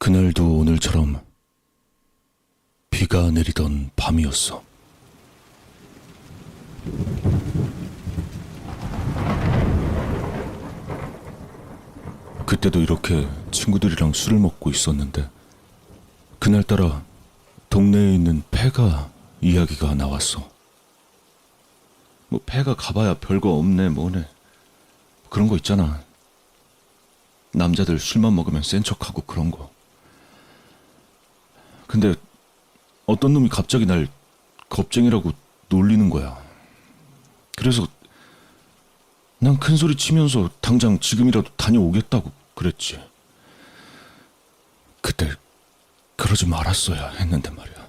그날도 오늘처럼 비가 내리던 밤이었어. 그때도 이렇게 친구들이랑 술을 먹고 있었는데 그날따라 동네에 있는 폐가 이야기가 나왔어. 뭐 폐가 가봐야 별거 없네 뭐네 그런 거 있잖아. 남자들 술만 먹으면 센 척하고 그런 거. 근데 어떤 놈이 갑자기 날 겁쟁이라고 놀리는 거야. 그래서 난 큰 소리 치면서 당장 지금이라도 다녀오겠다고 그랬지. 그때 그러지 말았어야 했는데 말이야.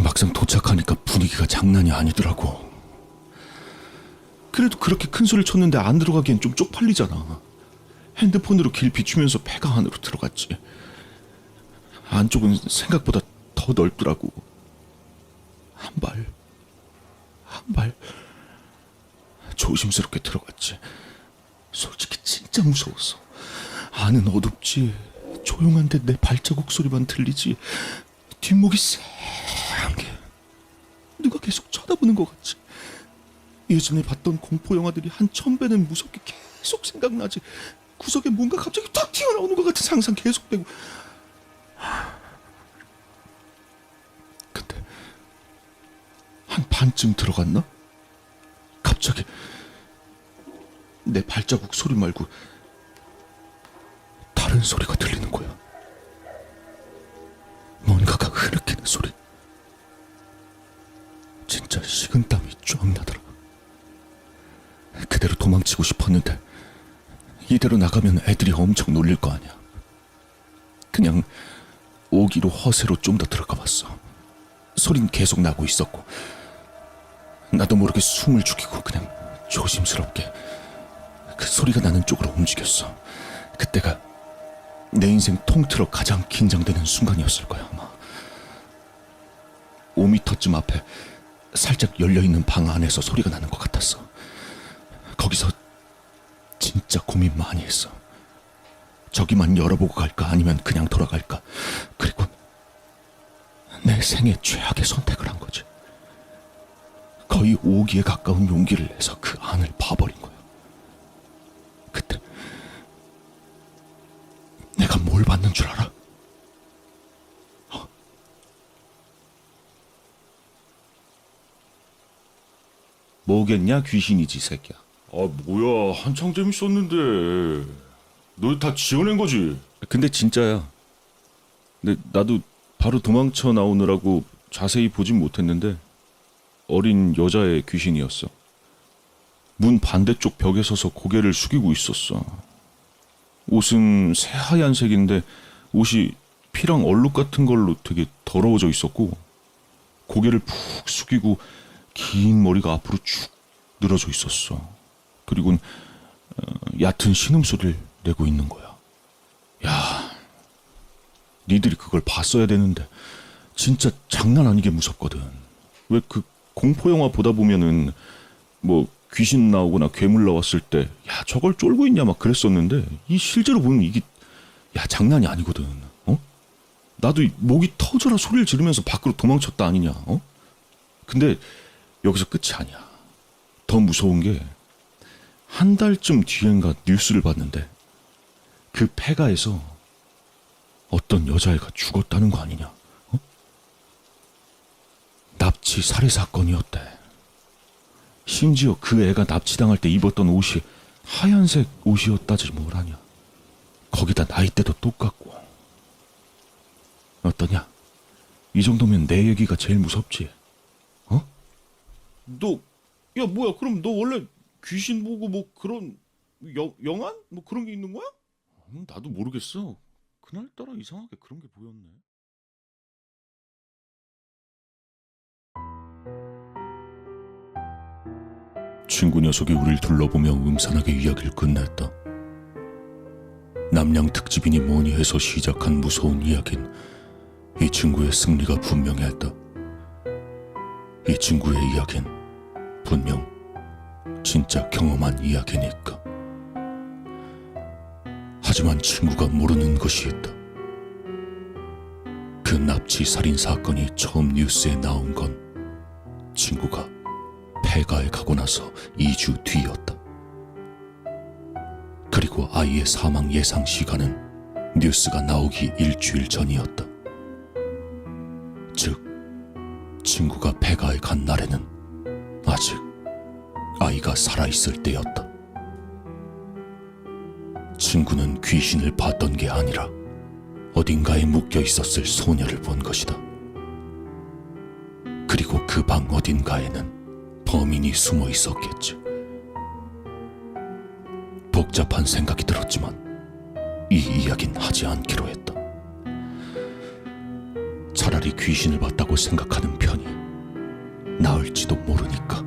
막상 도착하니까 분위기가 장난이 아니더라고. 그래도 그렇게 큰 소리를 쳤는데 안 들어가기엔 좀 쪽팔리잖아. 핸드폰으로 길 비추면서 폐가 안으로 들어갔지. 안쪽은 생각보다 더 넓더라고. 한 발 조심스럽게 들어갔지. 솔직히 진짜 무서웠어. 안은 어둡지. 조용한데 내 발자국 소리만 들리지. 뒷목이 쎄한게 누가 계속 쳐다보는 것 같지. 예전에 봤던 공포 영화들이 한 1000배는 무섭게 계속 생각나지. 구석에 뭔가 갑자기 탁 튀어나오는 것 같은 상상 계속되고. 근데 한 반쯤 들어갔나? 갑자기 내 발자국 소리 말고 다른 소리가 들리는 거야. 뭔가가 흐르키는 소리. 진짜 식은땀이 쫙 나더라. 그대로 도망치고 싶었는데 이대로 나가면 애들이 엄청 놀릴 거 아니야. 그냥 오기로 허세로 좀 더 들어가 봤어. 소린 계속 나고 있었고 나도 모르게 숨을 죽이고 그냥 조심스럽게 그 소리가 나는 쪽으로 움직였어. 그때가 내 인생 통틀어 가장 긴장되는 순간이었을 거야 아마. 5m쯤 앞에 살짝 열려있는 방 안에서 소리가 나는 것 같았어. 거기서 진짜 고민 많이 했어. 저기만 열어보고 갈까 아니면 그냥 돌아갈까. 그리고 내 생애 최악의 선택을 한 거지. 거의 오기에 가까운 용기를 내서 그 안을 봐버린 거야. 그때 내가 뭘 받는 줄 알아? 뭐겠냐 귀신이지 새끼야. 아 뭐야 한창 재밌었는데 너 다 지어낸 거지? 근데 진짜야. 근데 나도 바로 도망쳐 나오느라고 자세히 보진 못했는데 어린 여자의 귀신이었어. 문 반대쪽 벽에 서서 고개를 숙이고 있었어. 옷은 새하얀색인데 옷이 피랑 얼룩 같은 걸로 되게 더러워져 있었고 고개를 푹 숙이고 긴 머리가 앞으로 쭉 늘어져 있었어. 그리고 얕은 신음소리를 내고 있는 거야. 야, 니들이 그걸 봤어야 되는데 진짜 장난 아니게 무섭거든. 왜 그 공포영화 보다 보면은 뭐 귀신 나오거나 괴물 나왔을 때 야 저걸 쫄고 있냐 막 그랬었는데 이 실제로 보면 이게 야 장난이 아니거든. 어? 나도 목이 터져라 소리를 지르면서 밖으로 도망쳤다 아니냐. 어? 근데 여기서 끝이 아니야. 더 무서운 게 한 달쯤 뒤엔가 뉴스를 봤는데 그 폐가에서 어떤 여자애가 죽었다는 거 아니냐. 어? 납치 살해 사건이었대. 심지어 그 애가 납치당할 때 입었던 옷이 하얀색 옷이었다지 뭘 하냐. 거기다 나이대도 똑같고. 어떠냐? 이 정도면 내 얘기가 제일 무섭지. 어? 야 뭐야 그럼 너 원래 귀신 보고 뭐 그런 영안? 뭐 그런 게 있는 거야? 나도 모르겠어. 그날따라 이상하게 그런 게 보였네. 친구 녀석이 우릴 둘러보며 음산하게 이야기를 끝냈다. 남양 특집이니 뭐니 해서 시작한 무서운 이야기는 이 친구의 승리가 분명했다. 이 친구의 이야기는 분명 진짜 경험한 이야기니까. 하지만 친구가 모르는 것이 있다. 그 납치 살인 사건이 처음 뉴스에 나온 건 친구가 폐가에 가고 나서 2주 뒤였다. 그리고 아이의 사망 예상 시간은 뉴스가 나오기 일주일 전이었다. 즉, 친구가 폐가에 간 날에는 아직 아이가 살아있을 때였다. 친구는 귀신을 봤던 게 아니라 어딘가에 묶여 있었을 소녀를 본 것이다. 그리고 그 방 어딘가에는 범인이 숨어 있었겠지. 복잡한 생각이 들었지만 이 이야기는 하지 않기로 했다. 차라리 귀신을 봤다고 생각하는 편이 나을지도 모르니까.